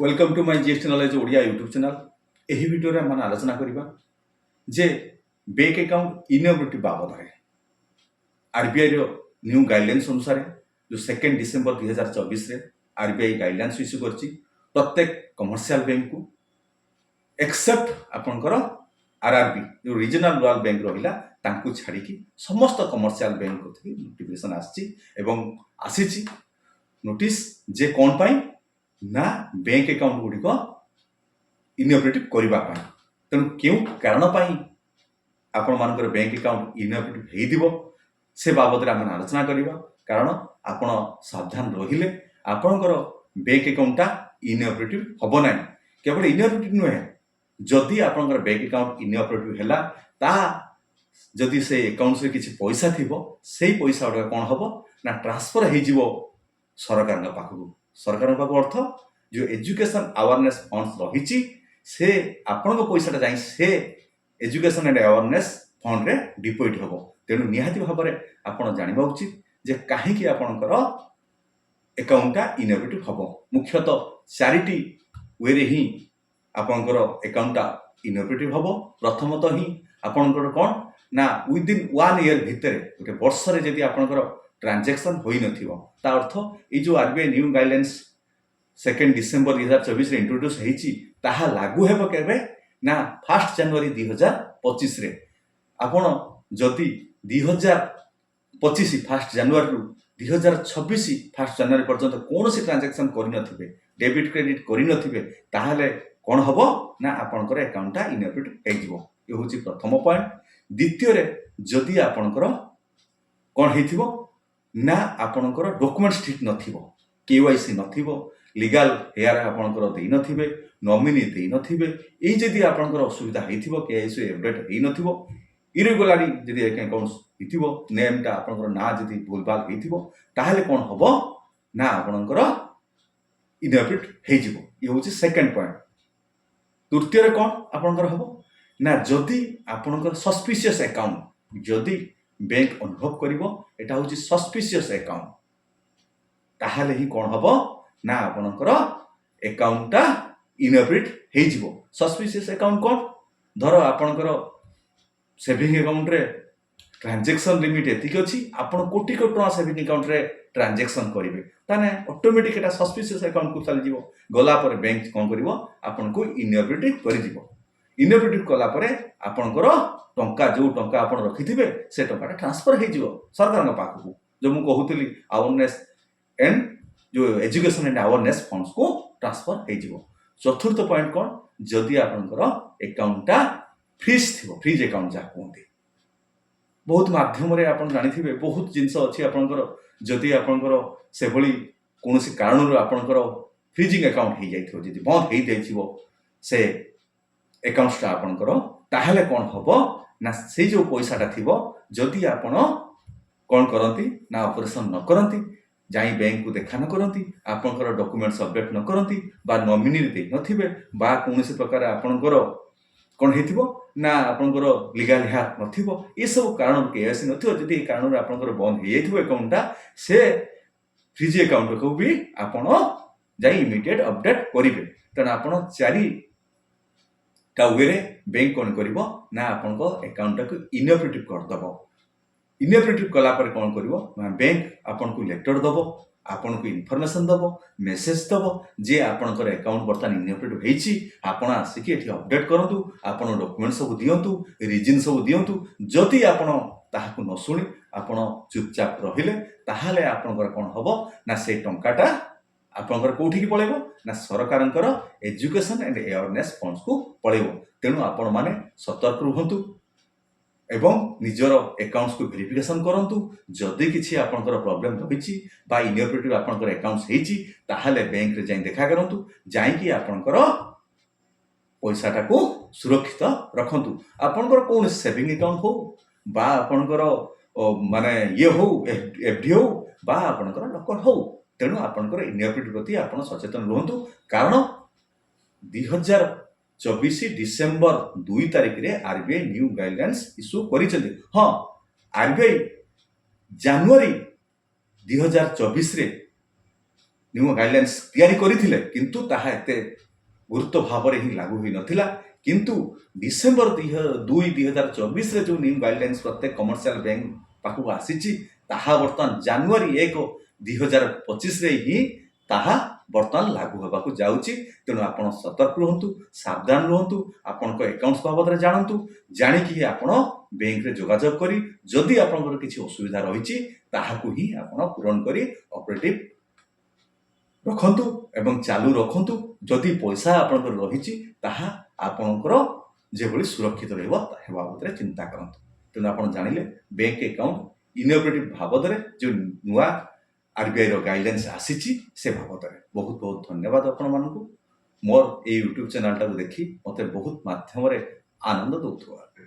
Welcome to my GST knowledge Odia YouTube channel. यही video रे हम आलोचना करिबा जे बैंक अकाउंट इनएबिलिटी बाबद है आरबीआई रो न्यू गाइडलाइंस अनुसार जो 2 डिसेंबर 2024 रे आरबीआई गाइडलाइंस इश्यू करछि प्रत्येक कमर्शियल बैंक को एक्सेप्ट आपनकर आरआरबी जो रीजनल रूरल बैंक रहिला तांकु छाड़ी की समस्त कमर्शियल बैंक को नोटिफिकेशन आछि एवं आसीछि नोटिस जे कोन पाई ना बैंक अकाउंट गुड़िक इनऑपरेटिव करने तेणु क्यों कारण आपण मान बैंक अकाउंट इनऑपरेटिव से बाबद आम आलोचना करवा कारण आपण सावधान रहिले आपणकर बैंक अकाउंटा इनऑपरेटिव हम ना केवल इनऑपरेटिव नुहे जदि आपणकर बैंक अकाउंट इनऑपरेटिव है ता जदि से अकाउंट से किसी पैसा थी से पैसा गुड़ा कौन हम ना ट्रांसफर हो सरकार पाखक सरकार पाख अर्थ जो एजुकेशन अवेयरनेस फंड रही से आपण पैसा जाए से एजुकेशन एंड अवेयरनेस फंड रे डिपोजिट हम तेणु निहाती भाव में आपड़ जानवा उचित जे कहीं आपणकर अकाउंटा इनऑपरेटिव हम मुख्यतः चारिटी वे रे ही आपणकर अकाउंटा इनऑपरेटिव हम प्रथमतः ही आपणकर कौन ना विदिन 1 ईयर भितर गोटे वर्ष रे जदि आपणकर ट्रांजैक्शन होई नथिबो ता अर्थ ए जो आरबीआई न्यू गाइडलाइंस 2 डिसेंबर 2024 रे इंट्रोड्यूस हेची ताहा लागू हेबो केबे ना 1 जनवरी 2025 रे आपण जदि 2025 1 जनवरी रु 2026 1 जनवरी पर्यंत कौन सी ट्रांजैक्शन करि नथिबे डेबिट क्रेडिट करि नथिबे ताहाले कोन हबो ना आपनकर अकाउंटटा इनऑपरेटिव हे जिवो ए होची प्रथम पॉइंट। द्वितीय रे जदि आपनकर कोन हेथिबो ना आपणकर डॉक्यूमेंट्स ठीक नथिबो केवाईसी नथिबो लीगल हेयर आपणकर देई नथिबे नॉमिनी देई नथिबे एई जदि आपणकर असुविधा हेथिबो केवाईसी अपडेट हेई नथिबो इरेगुलारी जदि अकाउंट्स हेथिबो नेमटा आपणकर ना जदि भूलभाल हेथिबो ताहाले कोन हबो ना आपणकर इनऑपरेट हेई जिवो ये होची सेकंड पॉइंट। तृतीय रे कोन आपणकर हबो ना जदि आपणकर सस्पिशियस अकाउंट जदि बैंक अनुभव करिवो एटा होची सस्पिशियस अकाउंट ताहाले ही कोन हबो ना आपनकर अकाउंटटा इनऑपरेट हे जिवो। सस्पिशियस अकाउंट कोन धरो आपनकर सेविंग अकाउंट रे ट्रांजैक्शन लिमिट एतिक अछि आपन कोटी कोटी टका सेविंग अकाउंट रे ट्रांजैक्शन करिवे ताने ऑटोमेटिक एटा सस्पिशियस अकाउंट को चली जिवो गला पर बैंक कोन करिवो आपन को इनऑपरेटिव करि जिवो इनऑपरेटिव कला परे आपनकर टंका जो टंका आपण रखिथिबे से टंका ट्रांसफर हे जिवो सरकार पाखकू जो मु कहूतली अवेयरनेस एंड जो एजुकेशन एंड अवेयरनेस फंड्स को ट्रांसफर हे जिवो। चतुर्थ पॉइंट कोन जदि आपनकर अकाउंटटा फ्रीज थिबो फ्रीज अकाउंट जा कोंती बहुत माध्यम रे आपण जानिथिबे बहुत जिंस अछि आपनकर जदि आपनकर से भली कोनोसी कारण रो आपनकर फ्रीजिंग अकाउंट हे जाइथिबो जदि बंद हे जाइथिबो से अकाउंटटा आपनकर ताहले कोन हबो ना से जो पैसाटा थिबो जदि आपण कोन करंती ना ऑपरेशन न करंती जाई बैंक को देखा न करंती आपनकर डॉक्यूमेंट्स अपडेट न करंती बा नॉमिनी दे नथिबे बा कोनोसी प्रकार आपनकर कोन हेथिबो ना आपनकर लीगल हेयर नथिबो ए सब कारण केएससी नथिबो जदि ए कारण आपनकर बंद हे जाइथिबो अकाउंटटा से फ्रीज अकाउंट को भी आपण जाई इमीडिएट अपडेट करिवे तन आपण चारि ता वेरे बैंक कोन करिवो ना आपनको अकाउंट को इनऑपरेटिव कर दबो इनऑपरेटिव कला पर कोन करिवो ना बैंक आपनको लेटर दबो आपनको इन्फॉर्मेशन दबो मेसेज दबो जे आपनकर अकाउंट बर्तन इनऑपरेटिव हेछि आपण आसिकी एठी अपडेट करंतु आपण डॉक्यूमेंट सब दियंतु रीजन सब दियंतु जदि आपण ताहाको न सुनि आपण चुपचाप रहिले ताहाले आपनकर कोन हबो ना से टंकाटा आपनकर कोठी की पळेबो ना सरकारनकर एजुकेशन एंड अवेयरनेस फंड्स को पळेबो तेनु आपण माने सतर्क रहंतु एवं निजर अकाउंट्स को वेरिफिकेशन करंतु जदि किछि आपनकर प्रॉब्लम रहिछि बा इनऑपरेटिव आपनकर अकाउंट्स हेछि ताहाले बैंक रे जाई देखा करंतु जाई कि आपनकर पैसाटा को सुरक्षित रखंतु आपनकर कोन सेविंग अकाउंट हो बा आपनकर माने ये हो एफडी हो बा आपनकर लकर हो तेणु आपनकर इनऑपरेटिव प्रति आपण सचेतन रहंतु कारण 2024 डिसेंबर 2 तारिख रे आरबीआई न्यू गाइडलाइंस इश्यू करिसेंती। हां आरबीआई जनवरी 2024 रे ନ୍ୟୁ ଗାଇଡଲାଇନ୍ସ ତିଆରି କରିଥିଲେ କିନ୍ତୁ ତାହା ଏତେ ଗୁରୁତ୍ୱ ଭାବରେ ହିଁ ଲାଗୁ ହୋଇନଥିଲା। କିନ୍ତୁ ଡିସେମ୍ବର 2, 2024ରେ ଯେଉଁ ନ୍ୟୁ ଗାଇଡଲାଇନ୍ସ ପ୍ରତ୍ୟେକ କମର୍ସିଆଲ ବ୍ୟାଙ୍କ ପାଖକୁ ଆସିଛି ତାହା ବର୍ତ୍ତମାନ ଜାନୁଆରୀ 1, 2025ରେ ହିଁ ତାହା ବର୍ତ୍ତମାନ ଲାଗୁ ହେବାକୁ ଯାଉଛି। ତେଣୁ ଆପଣ ସତର୍କ ରୁହନ୍ତୁ, ସାବଧାନ ରୁହନ୍ତୁ, ଆପଣଙ୍କ ଆକାଉଣ୍ଟସ୍ ବାବଦରେ ଜାଣନ୍ତୁ, ଜାଣିକି ଆପଣ ବ୍ୟାଙ୍କରେ ଯୋଗାଯୋଗ କରି ଯଦି ଆପଣଙ୍କର କିଛି ଅସୁବିଧା ରହିଛି ତାହାକୁ ହିଁ ଆପଣ ପୂରଣ କରି ଅପରେଟିଭ ରଖନ୍ତୁ ଏବଂ ଚାଲୁ ରଖନ୍ତୁ। ଯଦି ପଇସା ଆପଣଙ୍କର ରହିଛି ତାହା ଆପଣଙ୍କର ଯେଭଳି ସୁରକ୍ଷିତ ରହିବ ତାହା ବାବଦରେ ଚିନ୍ତା କରନ୍ତୁ। ତେଣୁ ଆପଣ ଜାଣିଲେ ବ୍ୟାଙ୍କ ଆକାଉଣ୍ଟ ଇନୋଭେଟିଭ ବାବଦରେ ଯେଉଁ ନୂଆ ଆରବିଆଇର ଗାଇଡଲାଇନ୍ସ ଆସିଛି ସେ ବାବଦରେ। ବହୁତ ବହୁତ ଧନ୍ୟବାଦ ଆପଣମାନଙ୍କୁ ମୋର ଏଇ ୟୁଟ୍ୟୁବ ଚ୍ୟାନେଲଟାକୁ ଦେଖି ମୋତେ ବହୁତ ମାଧ୍ୟମରେ ଆନନ୍ଦ ଦେଉଥିବାରୁ।